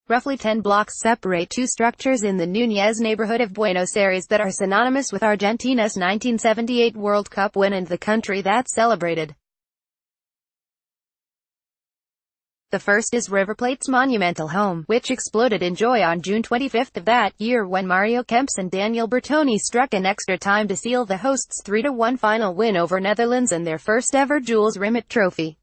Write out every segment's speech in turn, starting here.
Roughly 10 blocks separate two structures in the Núñez neighborhood of Buenos Aires that are synonymous with Argentina's 1978 World Cup win and the country that celebrated. The first is River Plate's monumental home, which exploded in joy on June 25 of that year when Mario Kempes and Daniel Bertoni struck in extra time to seal the hosts' 3-1 final win over Netherlands and their first-ever Jules Rimet trophy.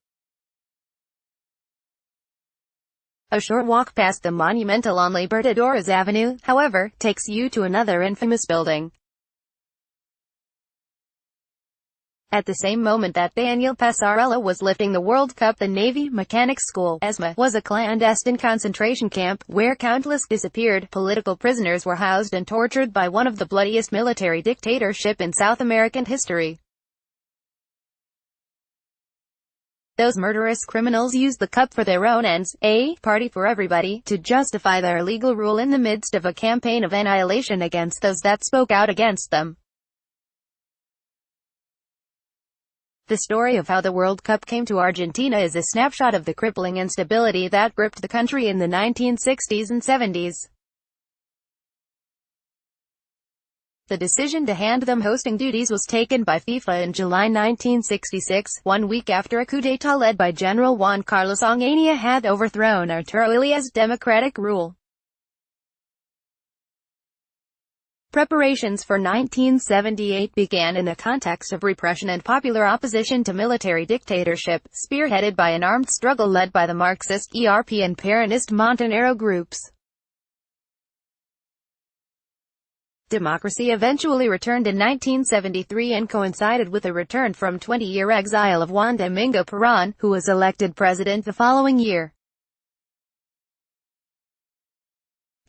A short walk past the monumental on Libertadores Avenue, however, takes you to another infamous building. At the same moment that Daniel Passarella was lifting the World Cup, the Navy Mechanics School, ESMA, was a clandestine concentration camp, where countless disappeared political prisoners were housed and tortured by one of the bloodiest military dictatorship in South American history. Those murderous criminals used the cup for their own ends, a party for everybody, to justify their illegal rule in the midst of a campaign of annihilation against those that spoke out against them. The story of how the World Cup came to Argentina is a snapshot of the crippling instability that gripped the country in the 1960s and 70s. The decision to hand them hosting duties was taken by FIFA in July 1966, 1 week after a coup d'état led by General Juan Carlos Onganía had overthrown Arturo Illia's democratic rule. Preparations for 1978 began in a context of repression and popular opposition to military dictatorship, spearheaded by an armed struggle led by the Marxist, ERP and Peronist Montonero groups. Democracy eventually returned in 1973 and coincided with a return from 20-year exile of Juan Domingo Perón, who was elected president the following year.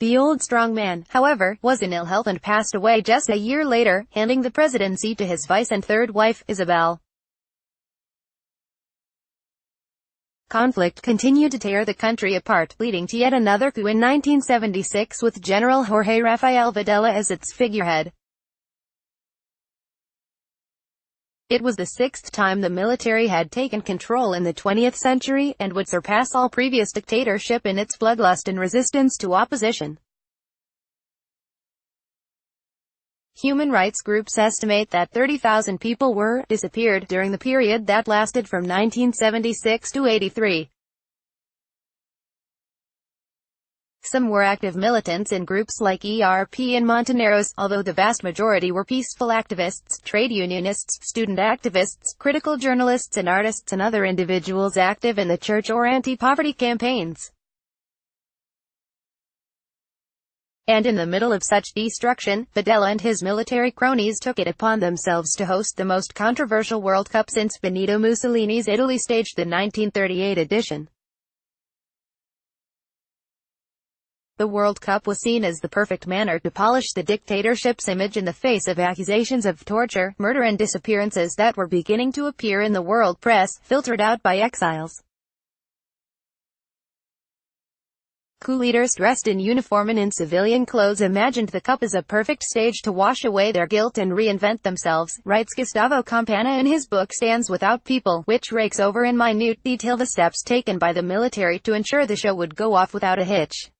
The old strongman, however, was in ill health and passed away just a year later, handing the presidency to his vice and third wife, Isabel. Conflict continued to tear the country apart, leading to yet another coup in 1976 with General Jorge Rafael Videla as its figurehead. It was the sixth time the military had taken control in the 20th century, and would surpass all previous dictatorship in its bloodlust and resistance to opposition. Human rights groups estimate that 30,000 people were disappeared during the period that lasted from 1976 to 83. Some were active militants in groups like ERP and Montoneros, although the vast majority were peaceful activists, trade unionists, student activists, critical journalists and artists and other individuals active in the church or anti-poverty campaigns. And in the middle of such destruction, Videla and his military cronies took it upon themselves to host the most controversial World Cup since Benito Mussolini's Italy staged the 1938 edition. The World Cup was seen as the perfect manner to polish the dictatorship's image in the face of accusations of torture, murder and disappearances that were beginning to appear in the world press, filtered out by exiles. Coup leaders dressed in uniform and in civilian clothes imagined the cup as a perfect stage to wash away their guilt and reinvent themselves, writes Gustavo Campana in his book Stands Without People, which rakes over in minute detail the steps taken by the military to ensure the show would go off without a hitch.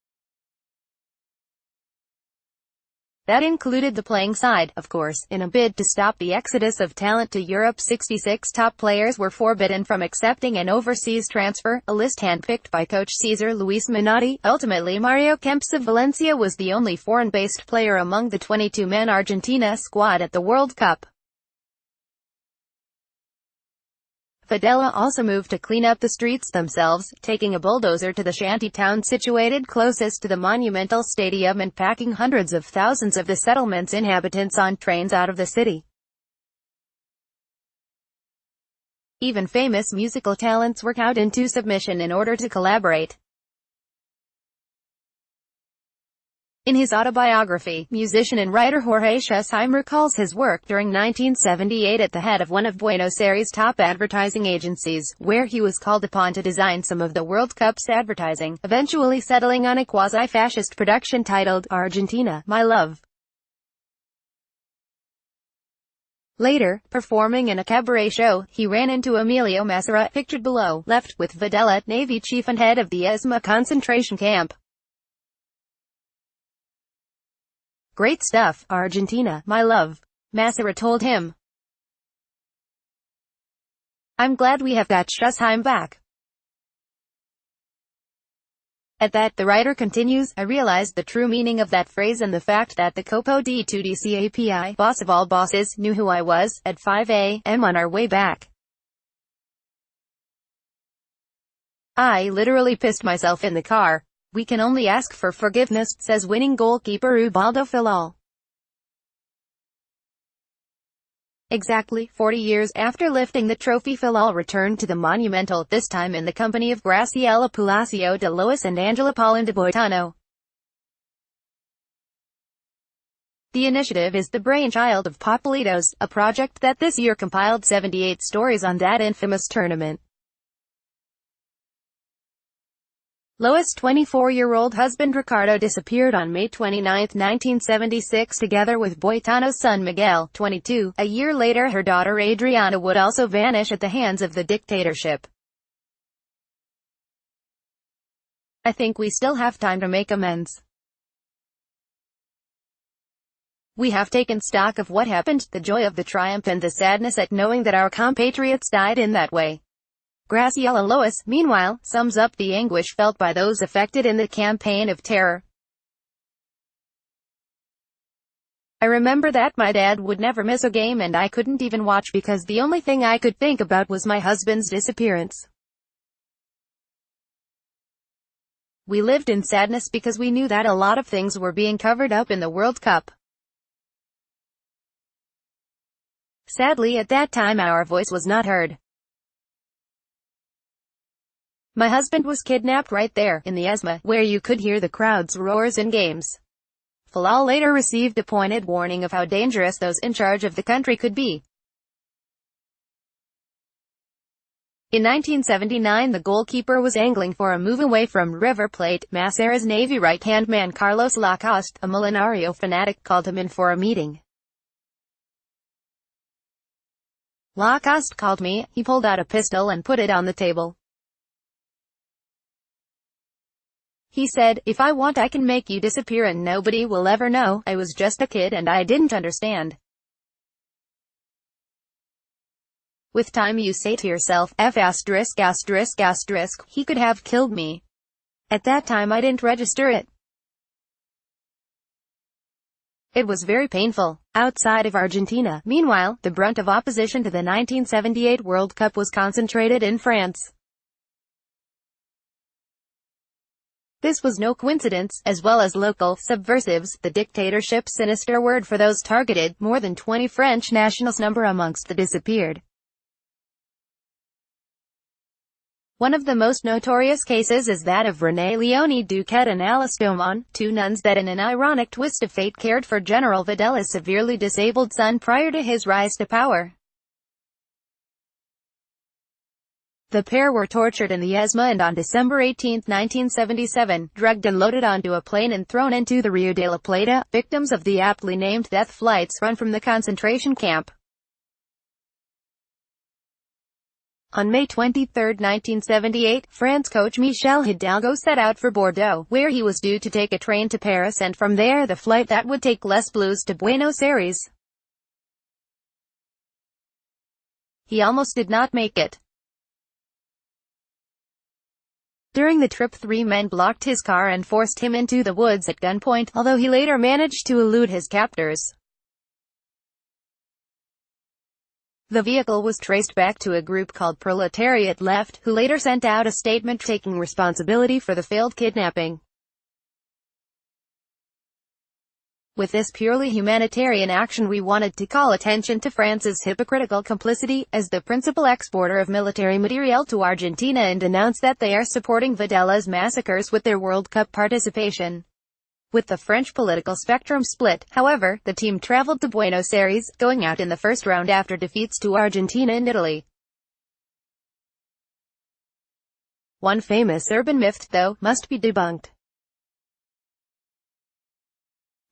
That included the playing side, of course. In a bid to stop the exodus of talent to Europe, 66 top players were forbidden from accepting an overseas transfer, a list handpicked by coach Cesar Luis Menotti. Ultimately, Mario Kempes of Valencia was the only foreign-based player among the 22-man Argentina squad at the World Cup. Videla also moved to clean up the streets themselves, taking a bulldozer to the shanty town situated closest to the monumental stadium and packing hundreds of thousands of the settlement's inhabitants on trains out of the city. Even famous musical talents were cowed into submission in order to collaborate. In his autobiography, musician and writer Jorge Schussheim recalls his work during 1978 at the head of one of Buenos Aires' top advertising agencies, where he was called upon to design some of the World Cup's advertising, eventually settling on a quasi-fascist production titled, Argentina, My Love. Later, performing in a cabaret show, he ran into Emilio Massera, pictured below, left with Videla, Navy chief and head of the ESMA concentration camp. Great stuff, Argentina, my love. Massera told him. I'm glad we have got Schussheim back. At that, the writer continues, I realized the true meaning of that phrase and the fact that the Copo D2DCAPI, boss of all bosses, knew who I was, at 5 a.m. on our way back. I literally pissed myself in the car. We can only ask for forgiveness, says winning goalkeeper Ubaldo Filal. Exactly 40 years after lifting the trophy, Filal returned to the Monumental, this time in the company of Graciela Palacio de Lois and Angela Paulin de Boitano. The initiative is the brainchild of Papelitos, a project that this year compiled 78 stories on that infamous tournament. Lois' 24-year-old husband Ricardo disappeared on May 29, 1976 together with Boitano's son Miguel, 22. A year later her daughter Adriana would also vanish at the hands of the dictatorship. I think we still have time to make amends. We have taken stock of what happened, the joy of the triumph and the sadness at knowing that our compatriots died in that way. Graciela Lois, meanwhile, sums up the anguish felt by those affected in the campaign of terror. I remember that my dad would never miss a game and I couldn't even watch because the only thing I could think about was my husband's disappearance. We lived in sadness because we knew that a lot of things were being covered up in the World Cup. Sadly, at that time our voice was not heard. My husband was kidnapped right there, in the ESMA, where you could hear the crowd's roars in games. Filal later received a pointed warning of how dangerous those in charge of the country could be. In 1979 the goalkeeper was angling for a move away from River Plate. Massera's Navy right-hand man Carlos Lacoste, a Millonario fanatic, called him in for a meeting. Lacoste called me, he pulled out a pistol and put it on the table. He said, if I want I can make you disappear and nobody will ever know. I was just a kid and I didn't understand. With time you say to yourself, he could have killed me. At that time I didn't register it. It was very painful. Outside of Argentina, meanwhile, the brunt of opposition to the 1978 World Cup was concentrated in France. This was no coincidence, as well as local subversives, the dictatorship, sinister word for those targeted. More than 20 French nationals number amongst the disappeared. One of the most notorious cases is that of René Leonie Duquette and Alice Domon, two nuns that in an ironic twist of fate cared for General Videla's severely disabled son prior to his rise to power. The pair were tortured in the ESMA and on December 18, 1977, drugged and loaded onto a plane and thrown into the Rio de la Plata, victims of the aptly named death flights run from the concentration camp. On May 23, 1978, France coach Michel Hidalgo set out for Bordeaux, where he was due to take a train to Paris and from there the flight that would take Les Blues to Buenos Aires. He almost did not make it. During the trip 3 men blocked his car and forced him into the woods at gunpoint, although he later managed to elude his captors. The vehicle was traced back to a group called Proletariat Left, who later sent out a statement taking responsibility for the failed kidnapping. With this purely humanitarian action we wanted to call attention to France's hypocritical complicity, as the principal exporter of military materiel to Argentina, and announce that they are supporting Videla's massacres with their World Cup participation. With the French political spectrum split, however, the team traveled to Buenos Aires, going out in the first round after defeats to Argentina and Italy. One famous urban myth, though, must be debunked.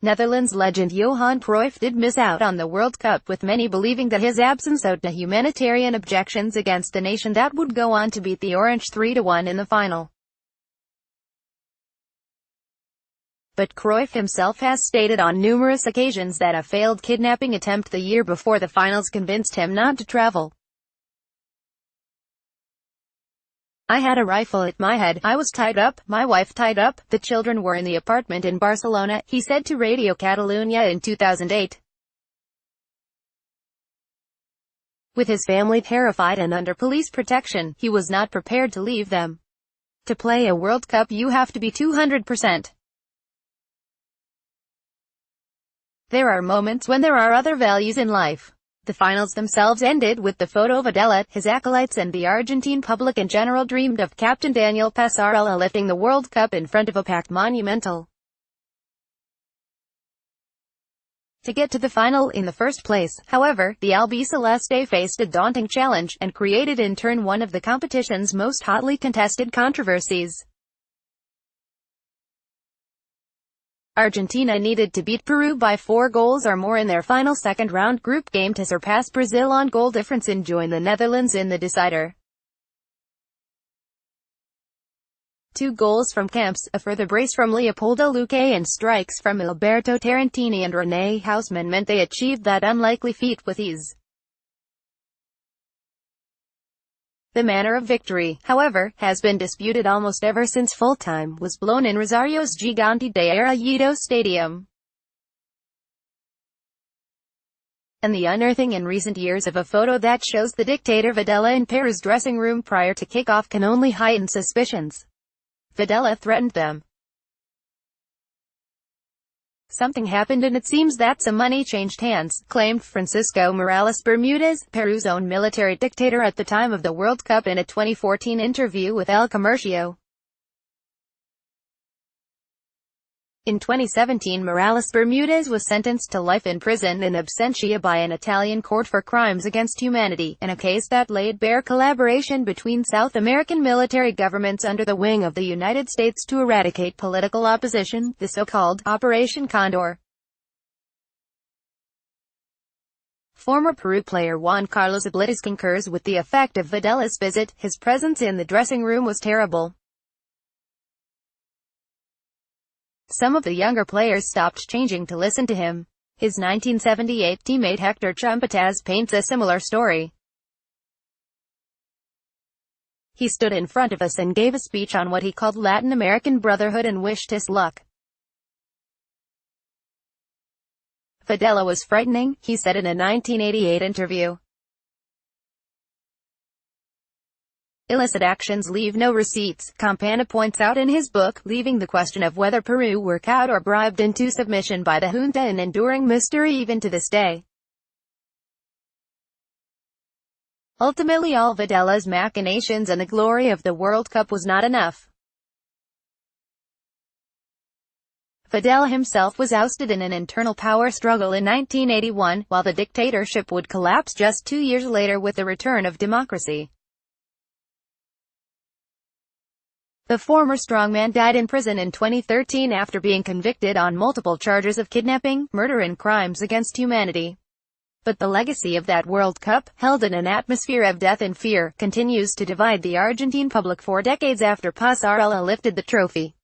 Netherlands legend Johan Cruyff did miss out on the World Cup, with many believing that his absence owed to humanitarian objections against a nation that would go on to beat the Orange 3-1 in the final. But Cruyff himself has stated on numerous occasions that a failed kidnapping attempt the year before the finals convinced him not to travel. "I had a rifle at my head, I was tied up, my wife tied up, the children were in the apartment in Barcelona," he said to Radio Catalunya in 2008. With his family terrified and under police protection, he was not prepared to leave them. "To play a World Cup you have to be 200%. There are moments when there are other values in life." The finals themselves ended with the photo of Videla, his acolytes and the Argentine public in general dreamed of Captain Daniel Passarella lifting the World Cup in front of a packed Monumental. To get to the final in the first place, however, the Albiceleste faced a daunting challenge, and created in turn one of the competition's most hotly contested controversies. Argentina needed to beat Peru by 4 goals or more in their final second-round group game to surpass Brazil on goal difference and join the Netherlands in the decider. 2 goals from Camps, a further brace from Leopoldo Luque and strikes from Alberto Tarantini and René Houseman meant they achieved that unlikely feat with ease. The manner of victory, however, has been disputed almost ever since full-time was blown in Rosario's Gigante de Arroyo Stadium. And the unearthing in recent years of a photo that shows the dictator Videla in Peru's dressing room prior to kickoff can only heighten suspicions. Videla threatened them. "Something happened and it seems that some money changed hands," claimed Francisco Morales Bermudez, Peru's own military dictator at the time of the World Cup in a 2014 interview with El Comercio. In 2017 Morales Bermudez was sentenced to life in prison in absentia by an Italian court for crimes against humanity, in a case that laid bare collaboration between South American military governments under the wing of the United States to eradicate political opposition, the so-called Operation Condor. Former Peru player Juan Carlos Oblitas concurs with the effect of Videla's visit. "His presence in the dressing room was terrible. Some of the younger players stopped changing to listen to him." His 1978 teammate Hector Trumpetaz paints a similar story. "He stood in front of us and gave a speech on what he called Latin American brotherhood and wished us luck. Videla was frightening," he said in a 1988 interview. "Illicit actions leave no receipts," Campana points out in his book, leaving the question of whether Peru were cowed or bribed into submission by the junta an enduring mystery even to this day. Ultimately all Videla's machinations and the glory of the World Cup was not enough. Videla himself was ousted in an internal power struggle in 1981, while the dictatorship would collapse just 2 years later with the return of democracy. The former strongman died in prison in 2013 after being convicted on multiple charges of kidnapping, murder and crimes against humanity. But the legacy of that World Cup, held in an atmosphere of death and fear, continues to divide the Argentine public 4 decades after Passarella lifted the trophy.